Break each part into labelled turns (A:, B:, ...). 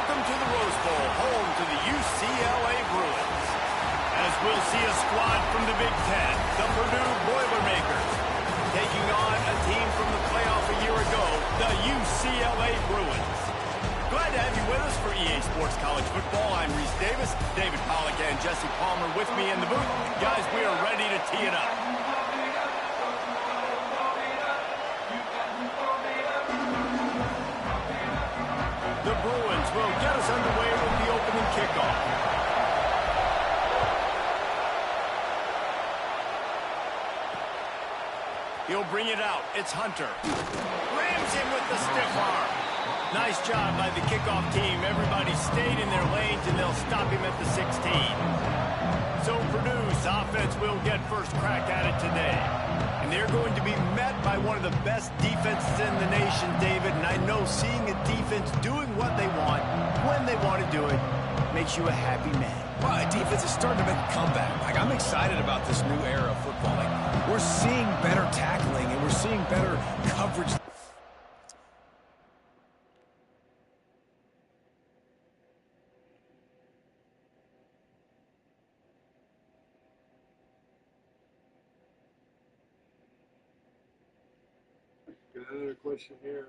A: Welcome to the Rose Bowl, home to the UCLA Bruins. As we'll see a squad from the Big Ten, the Purdue Boilermakers, taking on a team from the playoff a year ago, the UCLA Bruins. Glad to have you with us for EA Sports College Football. I'm Reese Davis, David Pollack and Jesse Palmer with me in the booth. Guys, we are ready to tee it up. The Bruins will get us underway with the opening kickoff. He'll bring it out. It's Hunter. Rams him with the stiff arm. Nice job by the kickoff team. Everybody stayed in their lanes, and they'll stop him at the 16. So Purdue's offense will get first crack at it today. And they're going to be met by one of the best defenses in the nation, David. And I know seeing a defense doing what they want, when they want to do it, makes you a happy man.
B: Well, the defense is starting to make a comeback. I'm excited about this new era of football. We're seeing better tackling, and we're seeing better coverage.
C: Another question here.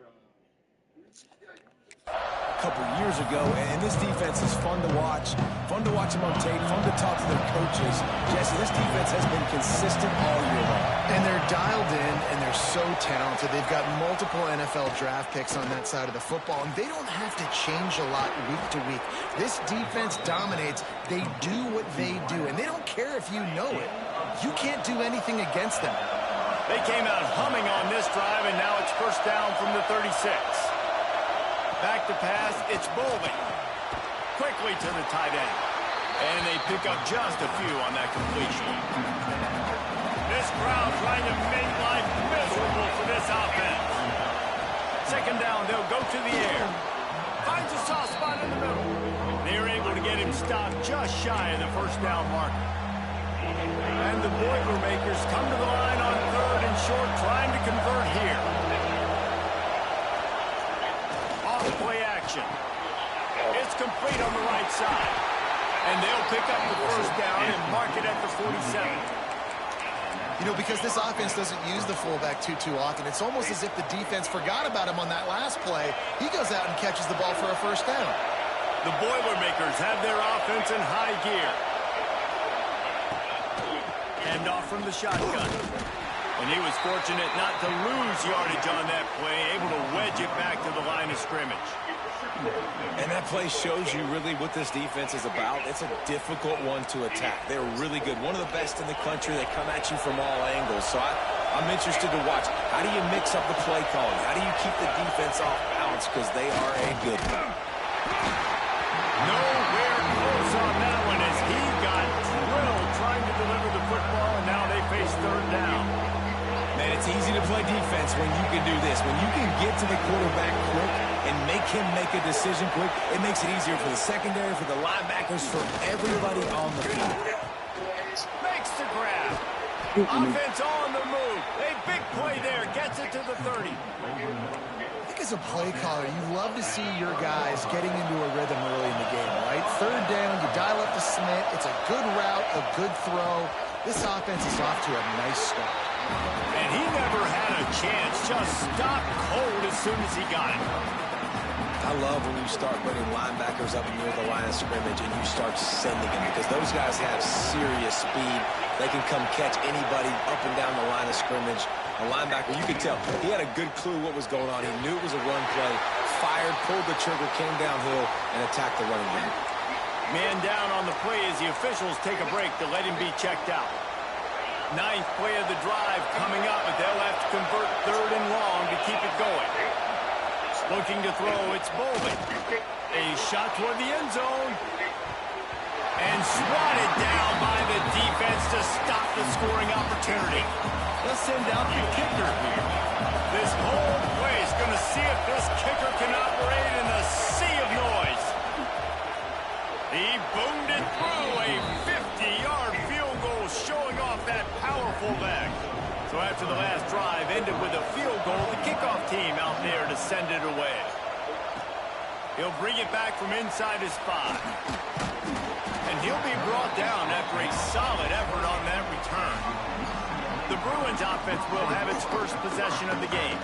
B: A couple years ago, and this defense is fun to watch them on tape, fun to talk to their coaches. Jesse, this defense has been consistent all year long.
D: And they're dialed in, and they're so talented. They've got multiple NFL draft picks on that side of the football, and they don't have to change a lot week to week. This defense dominates. They do what they do, and they don't care if you know it. You can't do anything against them.
A: They came out humming on this drive, and now it's first down from the 36. Back to pass, it's Bowling. Quickly to the tight end. And they pick up just a few on that completion. This crowd trying to make life miserable for this offense. Second down, they'll go to the air. Finds a soft spot in the middle. They're able to get him stopped just shy of the first down marker. And the Boilermakers come to the line on third and short, trying to convert here. Off play action. It's complete on the right side. And they'll pick up the first down and mark it at the 47.
D: You know, because this offense doesn't use the fullback too often, it's almost as if the defense forgot about him on that last play. He goes out and catches the ball for a first down.
A: The Boilermakers have their offense in high gear. Hand off from the shotgun. And he was fortunate not to lose yardage on that play, able to wedge it back to the line of scrimmage.
B: And that play shows you really what this defense is about. It's a difficult one to attack. They're really good. One of the best in the country. They come at you from all angles. So I'm interested to watch. How do you mix up the play calling? How do you keep the defense off balance? Because they are a good one.
A: Nowhere close on that one as he got drilled trying to deliver the football, and now they face third down.
B: Man, it's easy to play defense when you can do this. When you can get to the quarterback quick and make him make a decision quick, it makes it easier for the secondary, for the linebackers, for everybody on the field.
A: Makes the grab. Offense on the move. A big play there. Gets it to the 30.
D: I think as a play caller, you love to see your guys getting into a rhythm early in the game, right? Third down, you dial up the slant. It's a good route, a good throw. This offense is off to a nice start.
A: And he never had a chance. Just stopped cold as soon as he got it.
B: I love when you start putting linebackers up near the line of scrimmage and you start sending them, because those guys have serious speed. They can come catch anybody up and down the line of scrimmage. A linebacker, you could tell, he had a good clue what was going on. He knew it was a run play, fired, pulled the trigger, came downhill, and attacked the running back.
A: Man down on the play as the officials take a break to let him be checked out. Ninth play of the drive coming up, but they'll have to convert third and long to keep it going. Looking to throw, it's Bowling. A shot toward the end zone. And swatted down by the defense to stop the scoring opportunity. Let's send out the kicker here. This whole play is going to see if this kicker can operate in a sea of noise. He boomed it through a 50-yard field goal, showing off that powerful leg. So after the last drive ended with a field goal, the kickoff team out there to send it away. He'll bring it back from inside his 5. And he'll be brought down after a solid effort on that return. The Bruins offense will have its first possession of the game.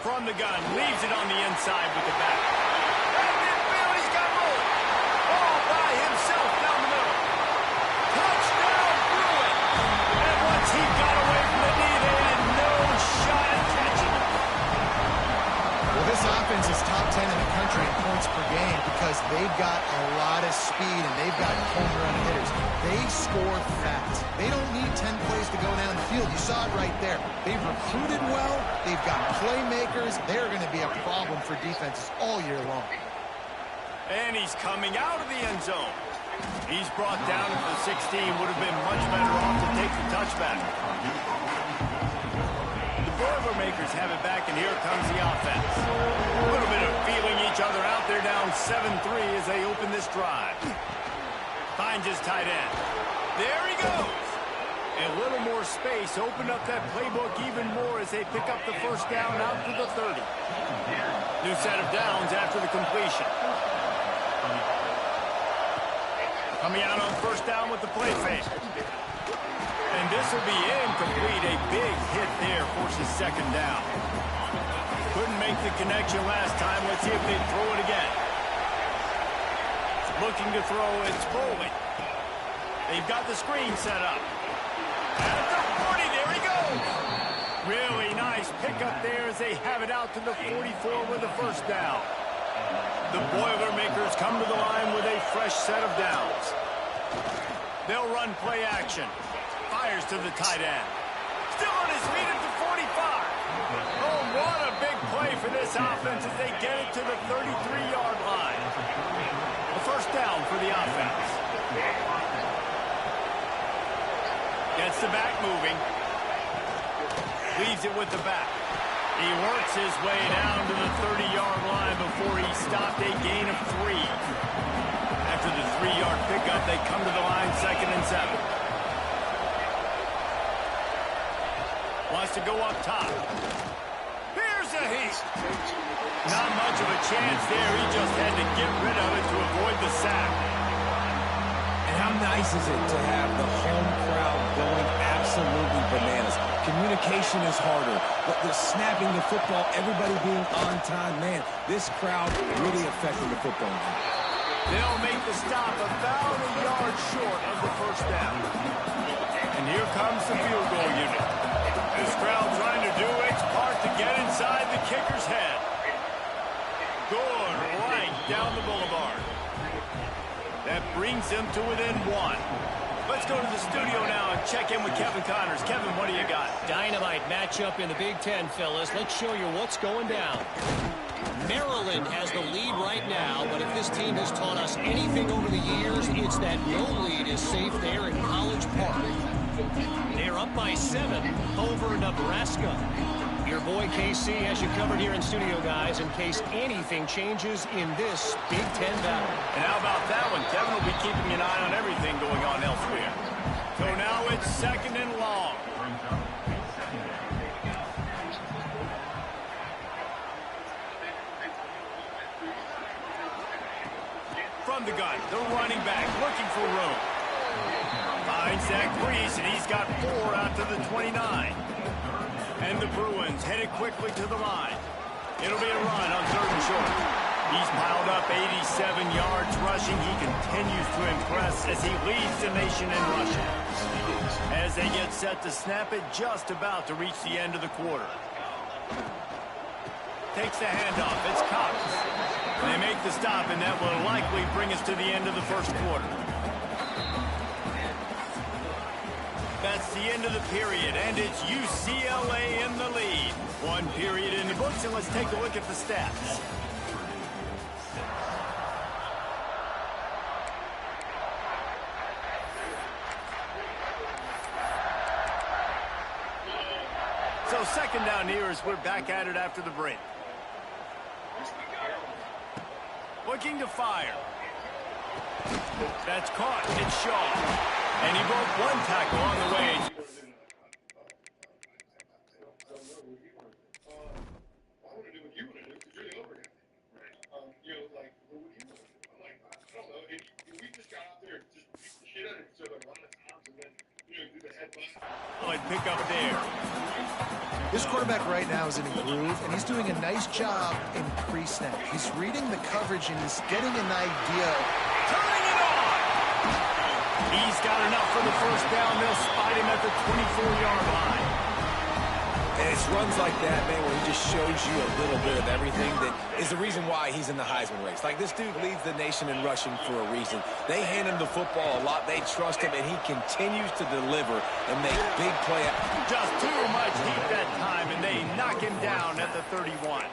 A: From the gun, leaves it on the inside with the back. At midfield, he's got room. All by himself down the middle. Touchdown, Bruins! And once he got away from the knee, they had no shot at catching him.
D: Well, this offense is top 10 in the country in points per game because they've got a lot of speed and they've got home run hitters. They score fast. They don't need 10 plays to go down the field. You saw it right there. They've recruited well. They've got playmakers. They're going to be a problem for defenses all year long.
A: And he's coming out of the end zone. He's brought down at the 16. Would have been much better off to take the touchback. The Boilermakers have it back, and here comes the offense. A little bit of feeling each other out there, down 7-3 as they open this drive. Finds his tight end. There he goes. A little more space opened up that playbook even more as they pick up the first down out to the 30. New set of downs after the completion. Coming out on first down with the play fake. And this will be incomplete. A big hit there forces second down. Couldn't make the connection last time. Let's see if they throw it again. Looking to throw, it's Foley. They've got the screen set up. At the 40, there he goes. Really nice pickup there as they have it out to the 44 with a first down. The Boilermakers come to the line with a fresh set of downs. They'll run play action. Fires to the tight end. Still on his feet at the 45. Oh, what a big play for this offense as they get it to the 33-yard line. A first down for the offense. Gets the back moving. Leaves it with the back. He works his way down to the 30-yard line before he stopped a gain of 3. After the 3-yard pickup, they come to the line 2nd and 7. Wants to go up top. Here's a heat. Not much of a chance there. He just had to get rid of it to avoid the sack.
B: And how nice is it to have the home crowd going absolutely bananas? Communication is harder, but the snapping the football, everybody being on time, man, this crowd really affecting the football game.
A: They'll make the stop about a yard short of the first down. And here comes the field goal unit. This crowd trying to do its part to get inside the kicker's head. Good, right down the boulevard. That brings them to within 1. Let's go to the studio now and check in with Kevin Connors. Kevin, what do you got?
E: Dynamite matchup in the Big Ten, fellas. Let's show you what's going down. Maryland has the lead right now, but if this team has taught us anything over the years, it's that no lead is safe there in College Park. They're up by 7 over Nebraska. Your boy KC has you covered here in studio, guys, in case anything changes in this Big Ten battle.
A: And how about that one? Kevin will be keeping an eye on everything going on elsewhere. So now it's 2nd and long. From the gun, the running back looking for room. Finds that crease, and he's got 4 out to the 29. And the Bruins headed quickly to the line. It'll be a run on 3rd and short. He's piled up 87 yards rushing. He continues to impress as he leads the nation in rushing. As they get set to snap it, just about to reach the end of the quarter. Takes the handoff. It's Cox. They make the stop, and that will likely bring us to the end of the first quarter. That's the end of the period, and it's UCLA in the lead. 1 period in the books, and let's take a look at the stats. So 2nd down here as we're back at it after the break. Looking to fire. That's caught. It's Shaw. And he broke one tackle on the way. Pick up there.
D: This quarterback right now is in a groove, and he's doing a nice job in pre-snap. He's reading the coverage, and he's getting an idea.
A: Turning it on! He's got enough for the first down. They'll spot him at the 24-yard line.
B: And it's runs like that, man, where he just shows you a little bit of everything that is the reason why he's in the Heisman race. Like, this dude leads the nation in rushing for a reason. They hand him the football a lot. They trust him, and he continues to deliver and make big plays.
A: Just too much heat that time, and they knock him down at the 31.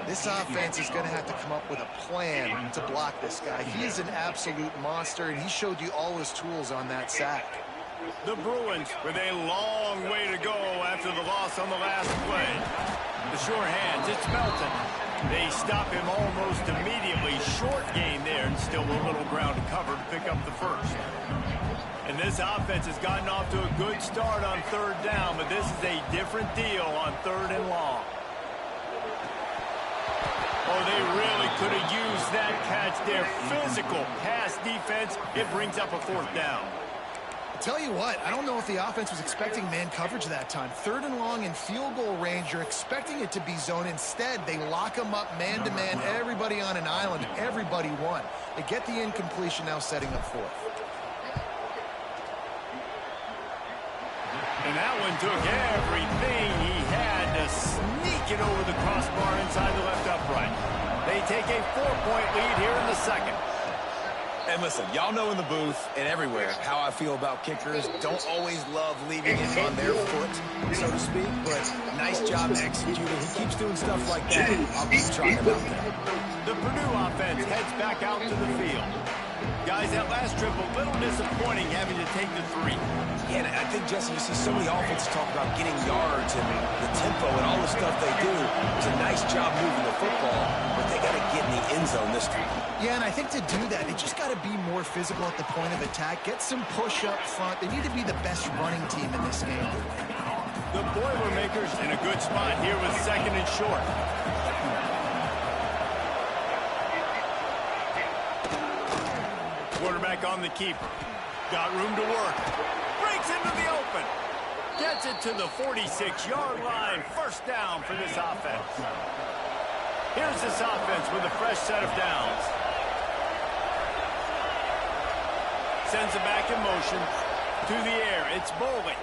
D: This offense is going to have to come up with a plan to block this guy. He is an absolute monster, and he showed you all his tools on that sack.
A: The Bruins with a long way to go after the loss on the last play. The sure hands, it's Melton. They stop him almost immediately. Short gain there, and still a little ground to cover to pick up the first. And this offense has gotten off to a good start on third down, but this is a different deal on third and long. Oh, they really could have used that catch there. Physical pass defense. It brings up a fourth down.
D: Tell you what, I don't know if the offense was expecting man coverage that time. Third and long in field goal range, you're expecting it to be zone. Instead, they lock them up man-to-man, everybody on an island, everybody won. They get the incompletion, now setting up fourth.
A: And that one took everything he had to sneak it over the crossbar inside the left upright. They take a 4-point lead here in the second.
B: And listen, y'all know in the booth and everywhere how I feel about kickers. Don't always love leaving it on their foot, so to speak, but nice job executing. He keeps doing stuff like that. I'll keep trying him out there.
A: The Purdue offense heads back out to the field. Guys, that last trip a little disappointing having to take the 3.
B: Yeah, and I think, Jesse, you see so many offenses talk about getting yards and the tempo and all the stuff they do. It's a nice job moving the football, but they got to get in the end zone this time.
D: Yeah, and I think to do that, they just got to be more physical at the point of attack, get some push up front. They need to be the best running team in this game.
A: The Boilermakers in a good spot here with second and short. Quarterback on the keeper. Got room to work. Breaks into the open. Gets it to the 46-yard line. First down for this offense. Here's this offense with a fresh set of downs. Sends it back in motion. To the air. It's Bowling.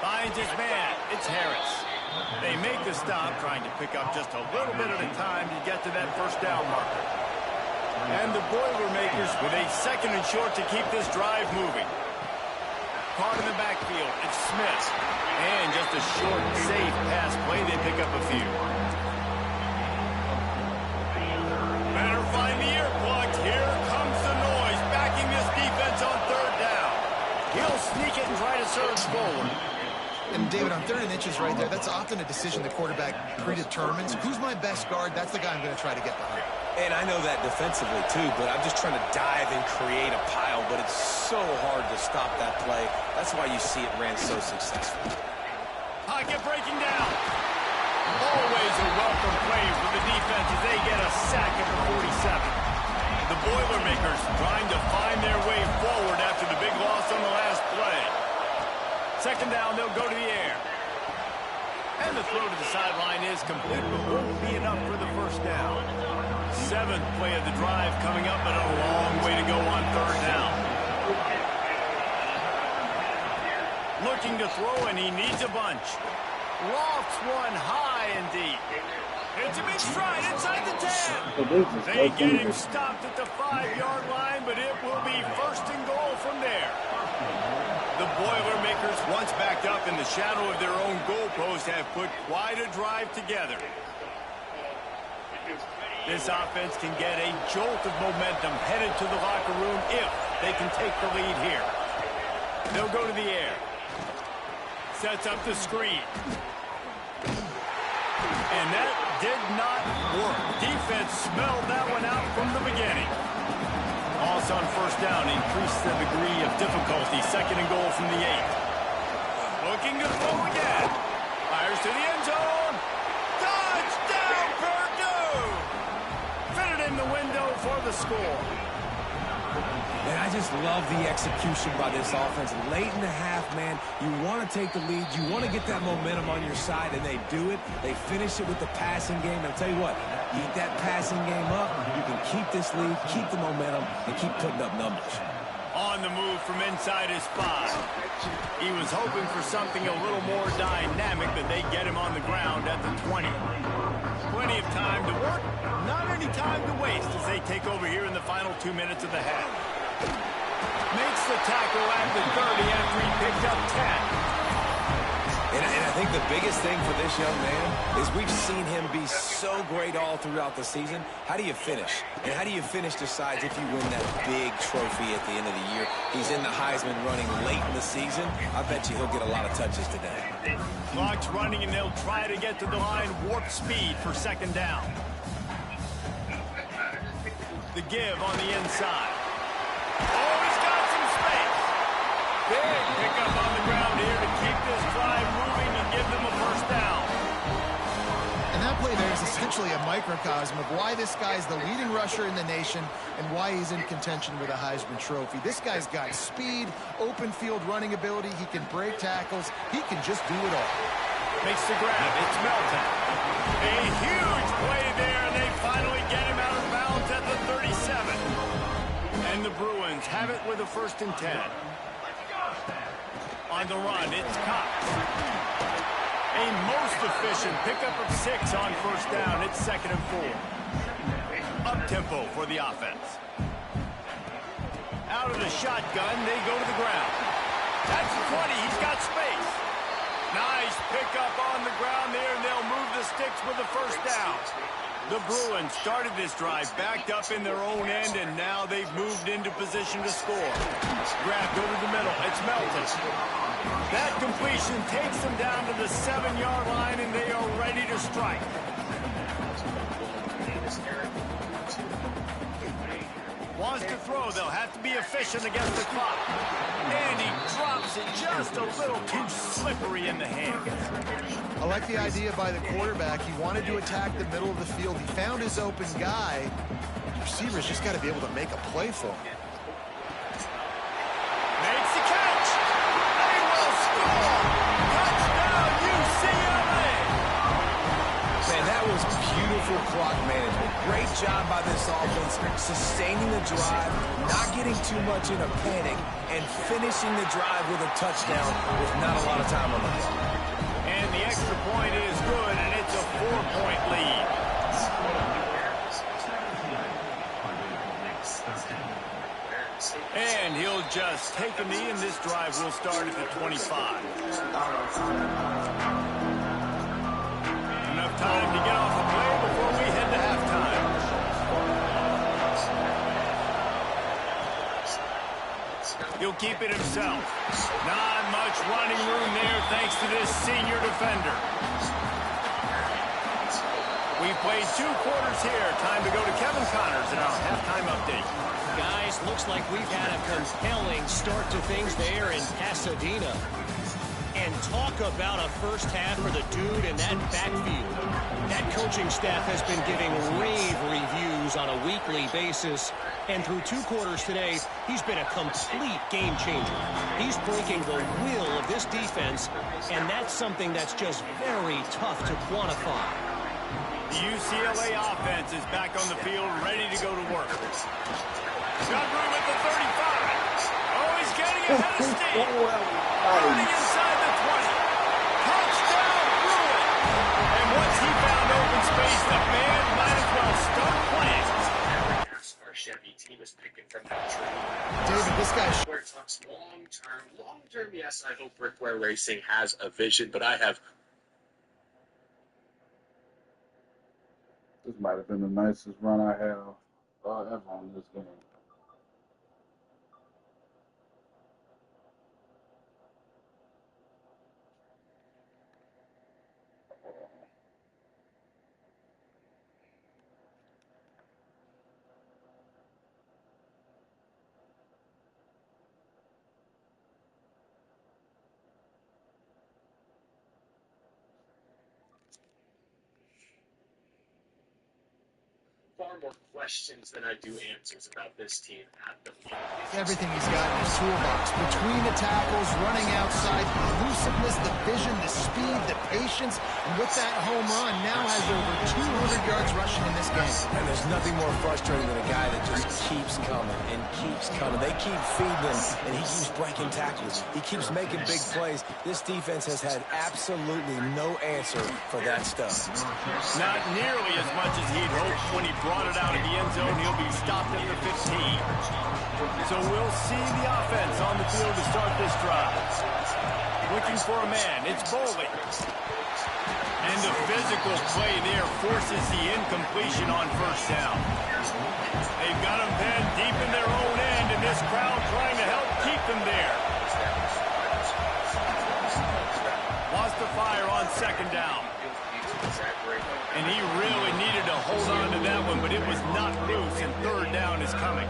A: Finds his man. It's Harris. They make the stop, trying to pick up just a little bit at a time to get to that first down marker. And the Boilermakers with a second and short to keep this drive moving. Caught in the backfield, it's Smith. And just a short, safe pass play, they pick up a few. Better find the earplugs. Here comes the noise, backing this defense on third down. He'll sneak it and try to surge forward.
D: And David, on third and inches right there, that's often a decision the quarterback predetermines. Who's my best guard? That's the guy I'm going to try to get behind.
B: And I know that defensively, too, but I'm just trying to dive and create a pile, but it's so hard to stop that play. That's why you see it ran so successful.
A: Pocket breaking down. Always a welcome play for the defense as they get a sack at the 47. The Boilermakers trying to find their way forward after the big loss on the last play. Second down, they'll go to the air. And the throw to the sideline is complete, but won't be enough for the first down. 7th play of the drive coming up, but a long way to go on third down. Looking to throw, and he needs a bunch. Lofts one high and deep. It's a big stride inside the 10. They get him stopped at the 5-yard line, but it will be first and goal from there. The Boilermakers, once backed up in the shadow of their own goalpost, have put quite a drive together. This offense can get a jolt of momentum headed to the locker room if they can take the lead here. They'll go to the air. Sets up the screen. And that did not work. Defense smelled that one out from the beginning. Also on first down, increased the degree of difficulty. Second and goal from the 8. Looking to throw again. Fires to the end zone. Touchdown, Purdue! Fitted in the window for the score.
B: And I just love the execution by this offense. Late in the half, man, you want to take the lead. You want to get that momentum on your side, and they do it. They finish it with the passing game. And I'll tell you what, keep that passing game up. You can keep this lead, keep the momentum, and keep putting up numbers.
A: On the move from inside his 5. He was hoping for something a little more dynamic, but they get him on the ground at the 20. Plenty of time to work, not any time to waste as they take over here in the final 2 minutes of the half. Makes the tackle at the 30 after he picked up 10.
B: And I think the biggest thing for this young man is we've seen him be so great all throughout the season. How do you finish? And how do you finish decides if you win that big trophy at the end of the year. He's in the Heisman running late in the season. I bet you he'll get a lot of touches today.
A: Clock's running, and they'll try to get to the line warp speed for second down. The give on the inside. Oh, he's got some space. Big pickup on the ground here to keep this drive moving and give them a first down.
D: And that play there is essentially a microcosm of why this guy's the leading rusher in the nation and why he's in contention with a Heisman Trophy. This guy's got speed, open field running ability. He can break tackles. He can just do it all.
A: Makes the grab. It's Melton. A huge play there, and they finally get him out of bounds at the 37. And the Bruins have it with a 1st and 10. On the run, it's Cox. A most efficient pickup of 6 on first down. It's 2nd and 4. Up-tempo for the offense. Out of the shotgun, they go to the ground. That's 20. He's got space. Nice pickup on the ground there, and they'll move the sticks with the first down. The Bruins started this drive backed up in their own end, and now they've moved into position to score. Grabbed over the middle. It's Melton. That completion takes them down to the 7-yard line, and they are ready to strike. Wants to throw. They'll have to be efficient against the clock. And he drops it just a little too slippery in the hands.
D: I like the idea by the quarterback. He wanted to attack the middle of the field. He found his open guy. The receiver's just got to be able to make a play for him.
A: Makes the catch. They will score. Touchdown, UCLA.
B: Man, that was beautiful clock management. Great job by this offense, sustaining the drive, not getting too much in a panic, and finishing the drive with a touchdown with not a lot of time on the clock.
A: And the extra point is good, and it's a 4-point lead. And he'll just take a knee, and this drive will start at the 25. Enough time to get off a play before we head to halftime. He'll keep it himself. Not much running room there thanks to this senior defender. We've played 2 quarters here. Time to go to Kevin Connors in our halftime update.
E: Guys, looks like we've had a compelling start to things there in Pasadena. And talk about a first half for the dude in that backfield. That coaching staff has been giving rave reviews on a weekly basis. And through 2 quarters today, he's been a complete game changer. He's breaking the will of this defense, and that's something that's just very tough to quantify.
A: The UCLA offense is back on the field, ready to go to work. Got room at the 35. Oh, he's getting ahead of steam. Running inside the 20. Touchdown, Bruin. And once he found open space, the band might as well start playing.
F: Our Chevy team is picking from that tree.
D: David, this guy...
F: Where it talks long-term, yes, I hope Rick Ware Racing has a vision, but I have...
C: This might have been the nicest run I have ever on this game.
F: far more questions than I do answers about this team at the moment.
D: Everything he's got in his toolbox. Between the tackles, running outside, the elusiveness, the vision, the speed, the patience. And with that home run, now has over 200 yards rushing in this game.
B: And there's nothing more frustrating than a guy that just keeps coming and keeps coming. They keep feeding him, and he keeps breaking tackles. He keeps making big plays. This defense has had absolutely no answer for that stuff.
A: Not nearly as much as he'd hoped when he brought it out of the end zone. He'll be stopped at the 15. So we'll see the offense on the field to start this drive. Looking for a man. It's Boley. And the physical play there forces the incompletion on first down. They've got him pinned deep in their own end, and this crowd trying to help keep them there. Lost the fire on second down. And he really needed to hold on to that one, but it was not loose, and third down is coming.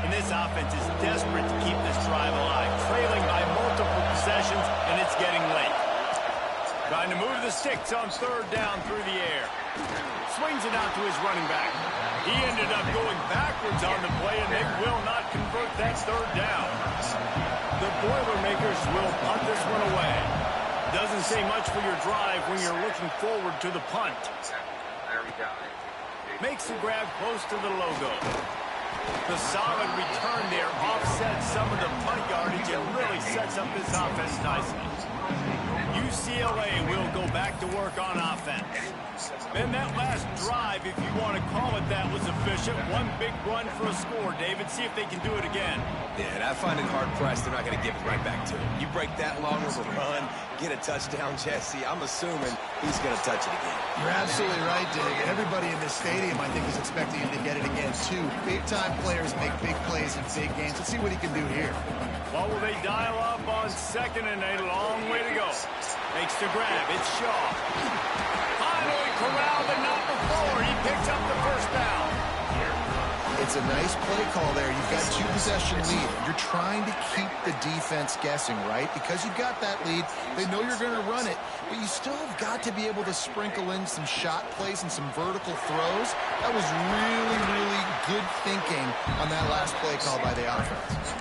A: And this offense is desperate to keep this drive alive, trailing by multiple possessions, and it's getting late. Trying to move the sticks on third down through the air. Swings it out to his running back. He ended up going backwards on the play, and they will not convert that third down. The Boilermakers will punt this one away. Doesn't say much for your drive when you're looking forward to the punt. Makes the grab close to the logo. The solid return there offsets some of the punt yardage and really sets up this offense nicely. UCLA will go back to work on offense. And that last drive, if you want to call it that, was efficient. One big run for a score, David. See if they can do it again.
B: Yeah, and I find it hard-pressed they're not going to give it right back to him. You break that long of a run, get a touchdown, Jesse, I'm assuming he's going to touch it again.
D: You're absolutely right, Dig. Everybody in this stadium, I think, is expecting him to get it again, too. Big-time players make big plays in big games. Let's see what he can do here.
A: What will they dial up on second, and a long way to go. Makes the grab. It's Shaw. Finally corralled, and not before. He picks up the first down.
D: It's a nice play call there. You've got two-possession lead. You're trying to keep the defense guessing, right? Because you've got that lead, they know you're going to run it, but you still have got to be able to sprinkle in some shot plays and some vertical throws. That was really, really good thinking on that last play call by the offense.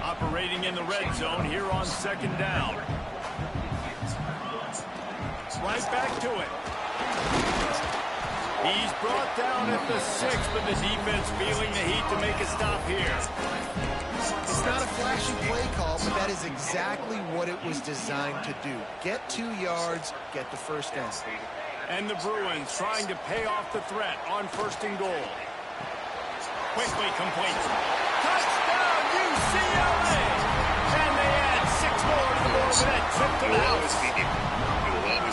A: Operating in the red zone here on second down. Right back to it. He's brought down at the 6, but the defense feeling the heat to make a stop here.
D: It's not a flashy play call, but that is exactly what it was designed to do. Get 2 yards, get the first down.
A: And the Bruins trying to pay off the threat on first and goal. Quickly complete. Touchdown, UCLA! And they add 6 more to the board with that trip to the house.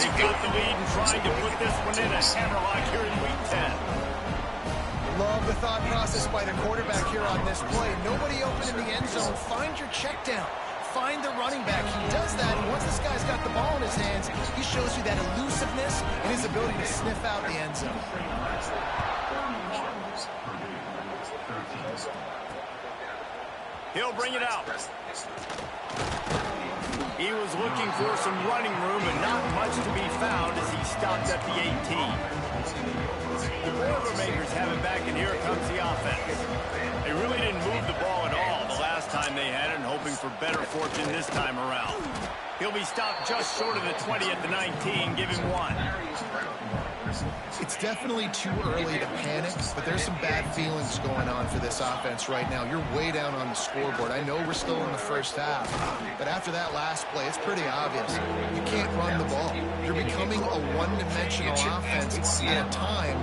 A: They got the lead and trying to put this one in a hammerlock here in week 10.
D: Love the thought process by the quarterback here on this play. Nobody open in the end zone. Find your check down. Find the running back. He does that, and once this guy's got the ball in his hands, he shows you that elusiveness and his ability to sniff out the end zone.
A: He'll bring it out. He was looking for some running room, and not much to be found as he stopped at the 18. The Boilermakers have it back, and here comes the offense. They really didn't move the ball at all the last time they had it, and hoping for better fortune this time around. He'll be stopped just short of the 20 at the 19. Give him 1.
D: It's definitely too early to panic, but there's some bad feelings going on for this offense right now. You're way down on the scoreboard. I know we're still in the first half, but after that last play, it's pretty obvious. You can't run the ball. You're becoming a one-dimensional offense at a time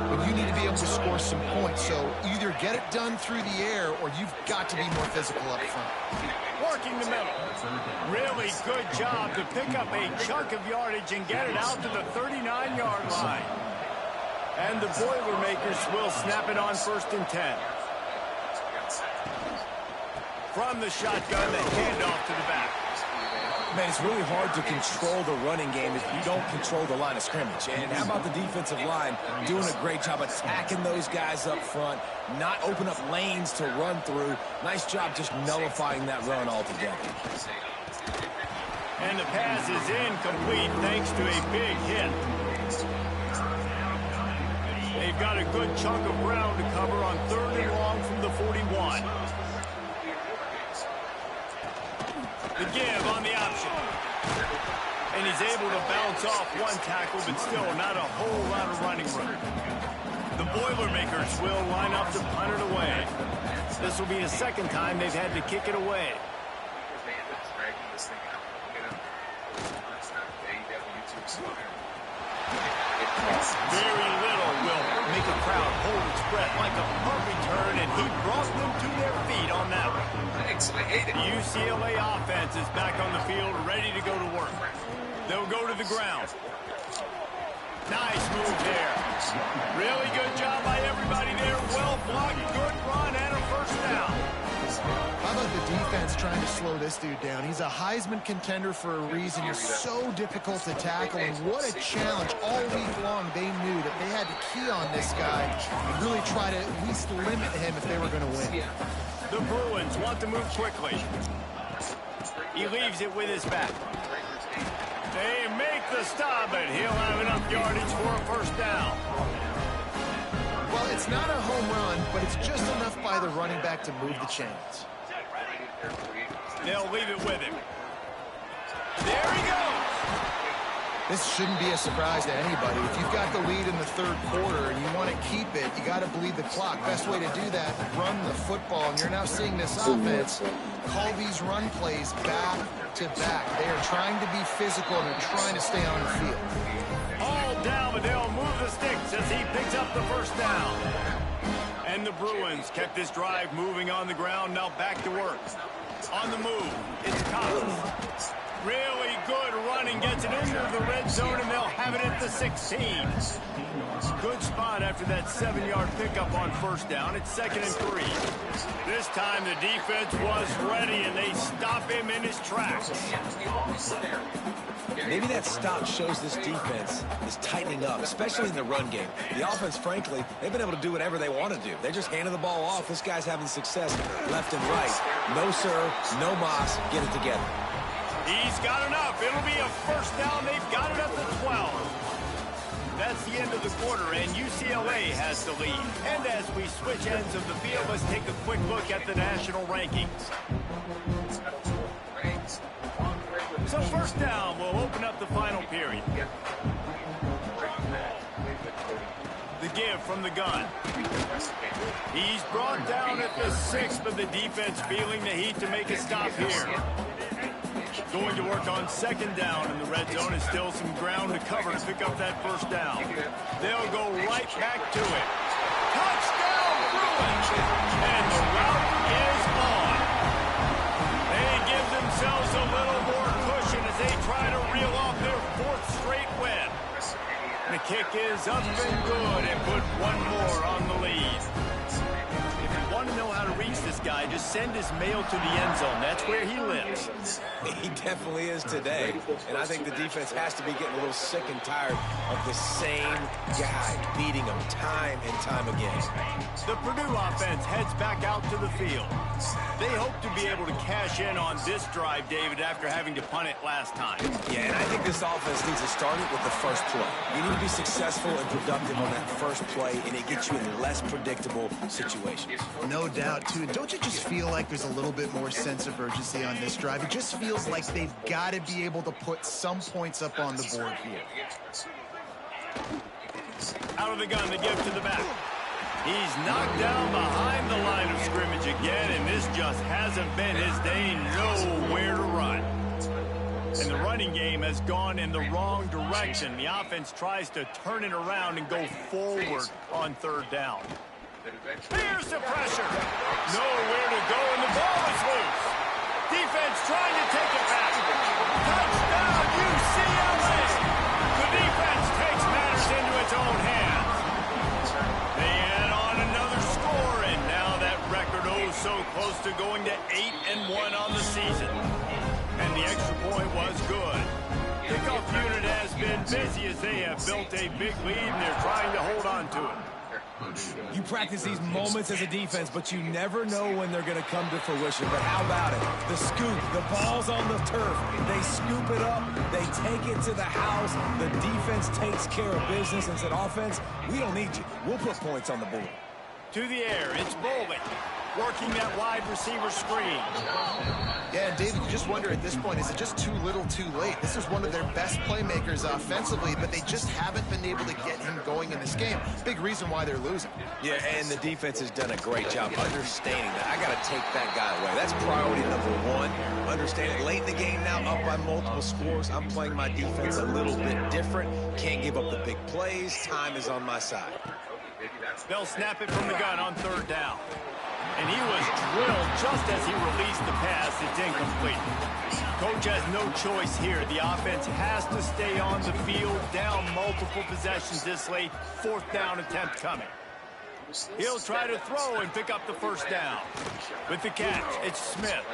D: when you need to be able to score some points. So either get it done through the air, or you've got to be more physical up front.
A: Working the middle. Really good job to pick up a chunk of yardage and get it out to the 39-yard line. And the Boilermakers will snap it on first and 10. From the shotgun, the handoff to the back.
B: Man, it's really hard to control the running game if you don't control the line of scrimmage. And how about the defensive line doing a great job attacking those guys up front, not open up lanes to run through. Nice job just nullifying that run altogether.
A: And the pass is incomplete thanks to a big hit. They've got a good chunk of ground to cover on 3rd and long from the 41. The give on the option. And he's able to bounce off one tackle, but still not a whole lot of running room. The Boilermakers will line up to punt it away. This will be the second time they've had to kick it away. Very little will make a crowd hold its breath, like a punt return, and he brought them to their feet on that one.
F: Thanks, I hate it.
A: The UCLA offense is back on the field, ready to go to work. They'll go to the ground. Nice move there. Really good job by everybody there. Well blocked, good run, and a first down.
D: How about the defense trying to slow this dude down? He's a Heisman contender for a reason. He's so difficult to tackle, and what a challenge. All week long, they knew that they had to key on this guy and really try to at least limit him if they were going to win.
A: The Bruins want to move quickly. He leaves it with his back. They make the stop, but he'll have enough yardage for a first down.
D: Well, it's not a home run, but it's just enough by the running back to move the chains.
A: They'll leave it with him. There he goes.
D: This shouldn't be a surprise to anybody. If you've got the lead in the 3rd quarter and you want to keep it, you got to bleed the clock. Best way to do that, run the football. And you're now seeing this offense call these run plays back to back. They are trying to be physical and they're trying to stay on the field.
A: All down, but they'll move the sticks as he picks up the first down. And the Bruins kept this drive moving on the ground. Now back to work. On the move, it's Collins. Really good running, gets it into the red zone, and they'll have it at the 16. Good spot after that 7-yard pickup on first down. It's 2nd and 3. This time the defense was ready, and they stop him in his tracks.
B: Maybe that stop shows this defense is tightening up, especially in the run game. The offense, frankly, they've been able to do whatever they want to do. They're just handing the ball off. This guy's having success left and right. No sir, no mas, get it together.
A: He's got enough. It'll be a first down. They've got it at the 12. That's the end of the quarter, and UCLA has the lead. And as we switch ends of the field, let's take a quick look at the national rankings. So first down will open up the final period. The give from the gun. He's brought down at the 6, but the defense feeling the heat to make a stop here. Going to work on 2nd down in the red zone. Is still some ground to cover to pick up that first down. They'll go right back to it. Touchdown, Bruins! And the route is on. They give themselves a little more cushion as they try to reel off their 4th straight win. The kick is up and good and put one more on the lead. If you want to know how to reach this guy, just send his mail to the end zone. That's where he lives.
B: He definitely is today. And I think the defense has to be getting a little sick and tired of the same guy beating them time and time again.
A: The Purdue offense heads back out to the field. They hope to be able to cash in on this drive, David, after having to punt it last time.
B: Yeah, and I think this offense needs to start it with the first play. You need to be successful and productive on that first play, and it gets you in less predictable situations.
D: No doubt, too. Don't you just feel like there's a little bit more sense of urgency on this drive? It just feels like they've got to be able to put some points up on the board here.
A: Out of the gun, the give to the back. He's knocked down behind the line of scrimmage again, and this just hasn't been his day. Nowhere to run. And the running game has gone in the wrong direction. The offense tries to turn it around and go forward on 3rd down. Here's the pressure. Nowhere to go, and the ball is loose. Defense trying to take it back. Touchdown, UCLA. The defense takes matters into its own hands. They add on another score, and now that record so close to going to 8-1 on the season. And the extra point was good. Kickoff unit has been busy as they have built a big lead, and they're trying to hold on to it.
B: You practice these moments as a defense, but you never know when they're going to come to fruition. But how about it? The scoop, the ball's on the turf. They scoop it up. They take it to the house. The defense takes care of business and said, offense, we don't need you. We'll put points on the board.
A: To the air, it's Bowling, working that wide receiver screen.
D: Yeah, and David, you just wonder at this point, is it just too little too late? This is one of their best playmakers offensively, but they just haven't been able to get him going in this game. Big reason why they're losing.
B: Yeah, and the defense has done a great job understanding that. I got to take that guy away. That's priority number one. Understanding late in the game now, up by multiple scores. I'm playing my defense a little bit different. Can't give up the big plays. Time is on my side.
A: They'll snap it from the gun on third down. And he was drilled just as he released the pass. It's incomplete. Coach has no choice here. The offense has to stay on the field, down multiple possessions this late. Fourth down attempt coming. He'll try to throw and pick up the first down. With the catch, it's Smith.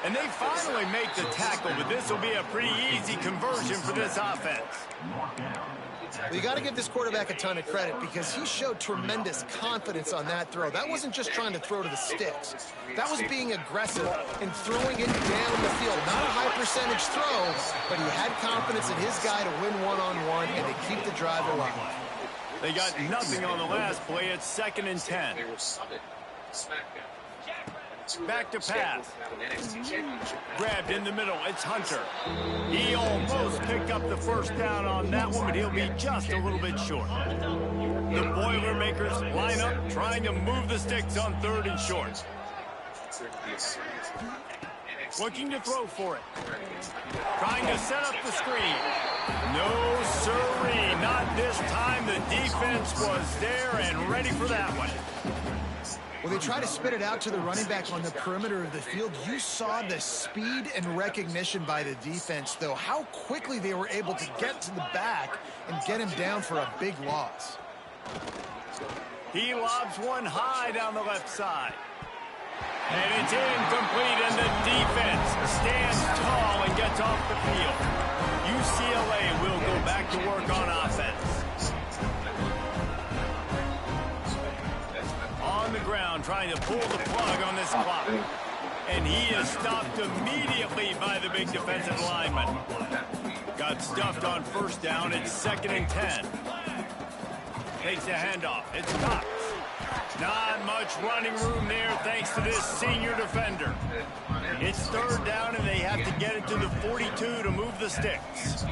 A: And they finally make the tackle, but this will be a pretty easy conversion for this offense.
D: Well, you got to give this quarterback a ton of credit because he showed tremendous confidence on that throw. That wasn't just trying to throw to the sticks. That was being aggressive and throwing it down the field. Not a high percentage throw, but he had confidence in his guy to win one-on-one and to keep the drive alive.
A: They got nothing on the last play. It's 2nd and 10. Back to pass. Grabbed in the middle. It's Hunter. He almost picked up the first down on that one, but he'll be just a little bit short. The Boilermakers line up, trying to move the sticks on 3rd and short. Looking to throw for it. Trying to set up the screen. No, sirree. Not this time. The defense was there and ready for that one.
D: Well, they try to spit it out to the running back on the perimeter of the field. You saw the speed and recognition by the defense, though. How quickly they were able to get to the back and get him down for a big loss.
A: He lobs one high down the left side. And it's incomplete, and the defense stands tall and gets off the field. UCLA will go back to work on offense. On the ground, trying to pull the plug on this clock. And he is stopped immediately by the big defensive lineman. Got stuffed on first down. It's 2nd and 10. Takes the handoff. It's Cox. Not much running room there thanks to this senior defender. It's 3rd down, and they have to get it to the 42 to move the sticks.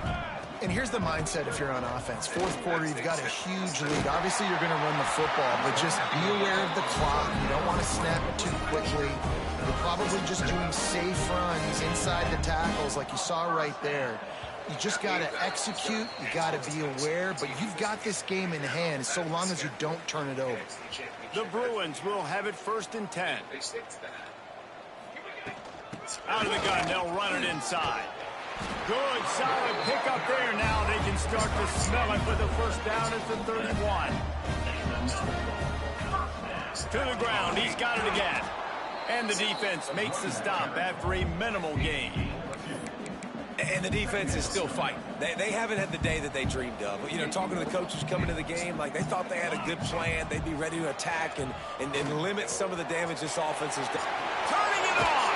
D: And here's the mindset if you're on offense. 4th quarter, you've got a huge lead. Obviously, you're going to run the football, but just be aware of the clock. You don't want to snap it too quickly. You're probably just doing safe runs inside the tackles like you saw right there. You just got to execute. You got to be aware, but you've got this game in hand so long as you don't turn it over.
A: The Bruins will have it 1st and 10. Out of the gun, they'll run it inside. Good, solid pickup there. Now they can start to smell it with the first down at the 31. To the ground, he's got it again. And the defense makes the stop after a minimal gain.
B: And the defense is still fighting. They haven't had the day that they dreamed of. You know, talking to the coaches coming to the game, like they thought they had a good plan. They'd be ready to attack and limit some of the damage this offense has done.
A: Turning it on!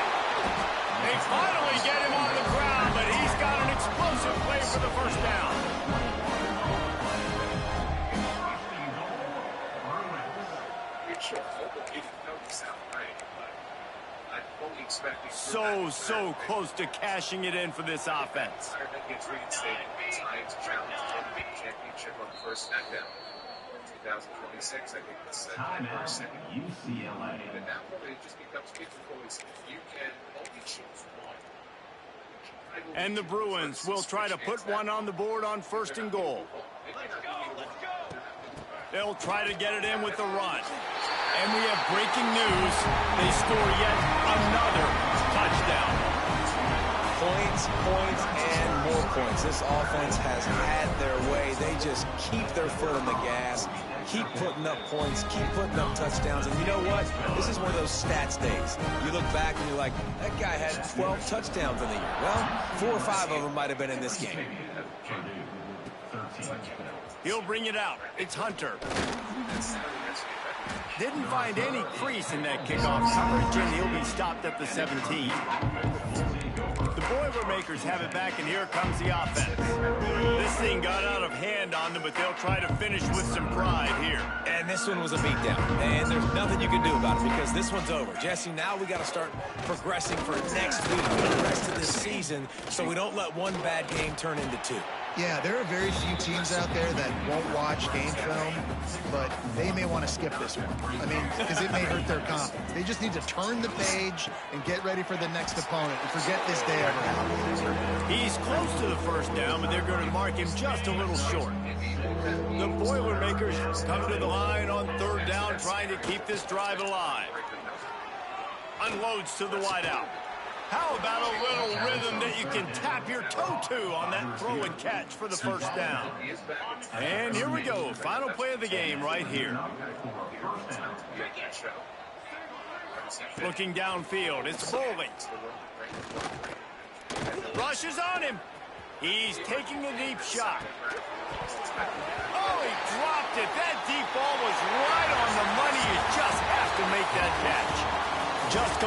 A: They finally get him on the ground, but he's got an explosive play for the first down. So close to cashing it in for this offense.
G: UCLA.
A: And the Bruins will try to put one on the board on 1st and goal. They'll try to get it in with the run. And we have breaking news. They score yet another touchdown.
B: Points, and more points. This offense has had their way. They just keep their foot on the gas, keep putting up points, keep putting up touchdowns. And you know what? This is one of those stats days. You look back and you're like, that guy had 12 touchdowns in the year. Well, 4 or 5 of them might have been in this game.
A: He'll bring it out. It's Hunter. Didn't find any crease in that kickoff coverage, and he'll be stopped at the 17. The Boilermakers have it back, and here comes the offense. This thing got out of hand on them, but they'll try to finish with some pride here.
B: And this one was a beatdown, and there's nothing you can do about it because this one's over. Jesse, now we got to start progressing for next week for the rest of this season so we don't let one bad game turn into two.
D: Yeah, there are very few teams out there that won't watch game film, but they may want to skip this one. I mean, because it may hurt their confidence. They just need to turn the page and get ready for the next opponent and forget this day ever happened.
A: He's close to the first down, but they're going to mark him just a little short. The Boilermakers come to the line on third down, trying to keep this drive alive. Unloads to the wideout. How about a little rhythm that you can tap your toe to on that throw and catch for the first down? And here we go. Final play of the game right here. Looking downfield. It's Foley. Rushes on him. He's taking a deep shot. Oh, he dropped it. That deep ball was right on the money. You just have to make that catch. Just